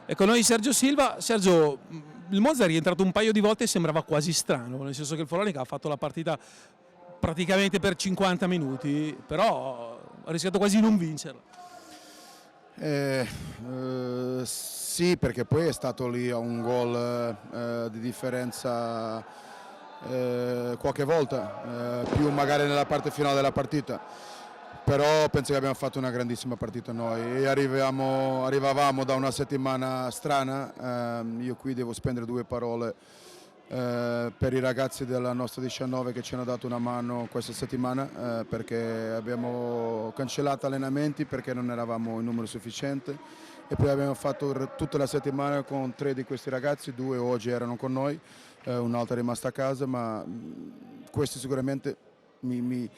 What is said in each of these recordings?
E con noi Sergio Silva. Sergio, il Monza è rientrato un paio di volte e sembrava quasi strano, nel senso che il Follonica ha fatto la partita praticamente per 50 minuti, però ha rischiato quasi di non vincerla. Sì, perché poi è stato lì a un gol di differenza qualche volta, più magari nella parte finale della partita. Però penso che abbiamo fatto una grandissima partita noi e arrivavamo da una settimana strana. Io qui devo spendere due parole per i ragazzi della nostra 19 che ci hanno dato una mano questa settimana, perché abbiamo cancellato allenamenti perché non eravamo in numero sufficiente e poi abbiamo fatto tutta la settimana con 3 di questi ragazzi, 2 oggi erano con noi, un'altra è rimasta a casa, ma questo sicuramente mi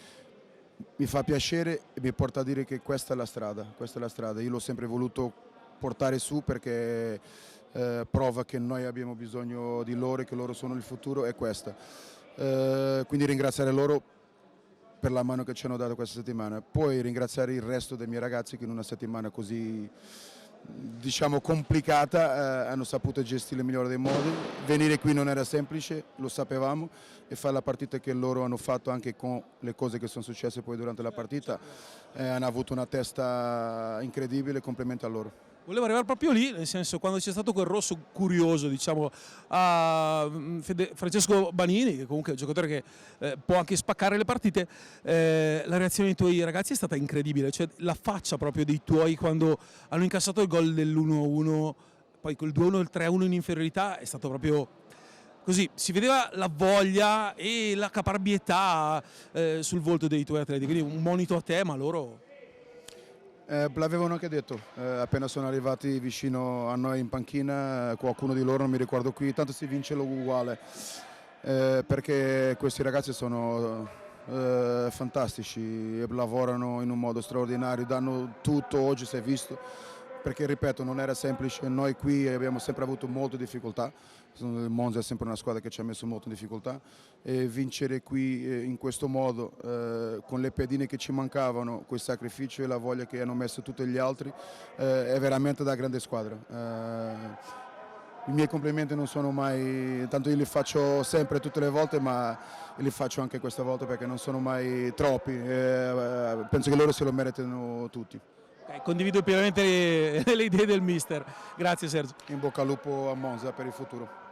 fa piacere e mi porta a dire che questa è la strada, Io l'ho sempre voluto portare su perché prova che noi abbiamo bisogno di loro e che loro sono il futuro, è questa. Quindi ringraziare loro per la mano che ci hanno dato questa settimana, poi ringraziare il resto dei miei ragazzi che in una settimana così diciamo complicata hanno saputo gestire il migliore dei modi. Venire qui non era semplice, lo sapevamo, e fare la partita che loro hanno fatto anche con le cose che sono successe poi durante la partita, hanno avuto una testa incredibile, complimenti a loro. Volevo arrivare proprio lì, nel senso quando c'è stato quel rosso curioso, diciamo, a Francesco Banini, che comunque è un giocatore che può anche spaccare le partite, la reazione dei tuoi ragazzi è stata incredibile, cioè la faccia proprio dei tuoi quando hanno incassato il gol dell'1-1, poi col 2-1 e il 3-1 in inferiorità è stato proprio così, si vedeva la voglia e la caparbietà sul volto dei tuoi atleti, quindi un monito a te, ma loro... L'avevano anche detto, appena sono arrivati vicino a noi in panchina, qualcuno di loro, non mi ricordo qui, tanto si vince uguale, perché questi ragazzi sono fantastici, lavorano in un modo straordinario, danno tutto, oggi si è visto, perché ripeto non era semplice, noi qui abbiamo sempre avuto molte difficoltà, il Monza è sempre una squadra che ci ha messo molto in difficoltà e vincere qui in questo modo, con le pedine che ci mancavano, quel sacrificio e la voglia che hanno messo tutti gli altri, è veramente da grande squadra. I miei complimenti non sono mai, tanto io li faccio sempre, tutte le volte, ma li faccio anche questa volta perché non sono mai troppi, penso che loro se lo meritano tutti. Condivido pienamente le idee del mister. Grazie Sergio. In bocca al lupo a Monza per il futuro.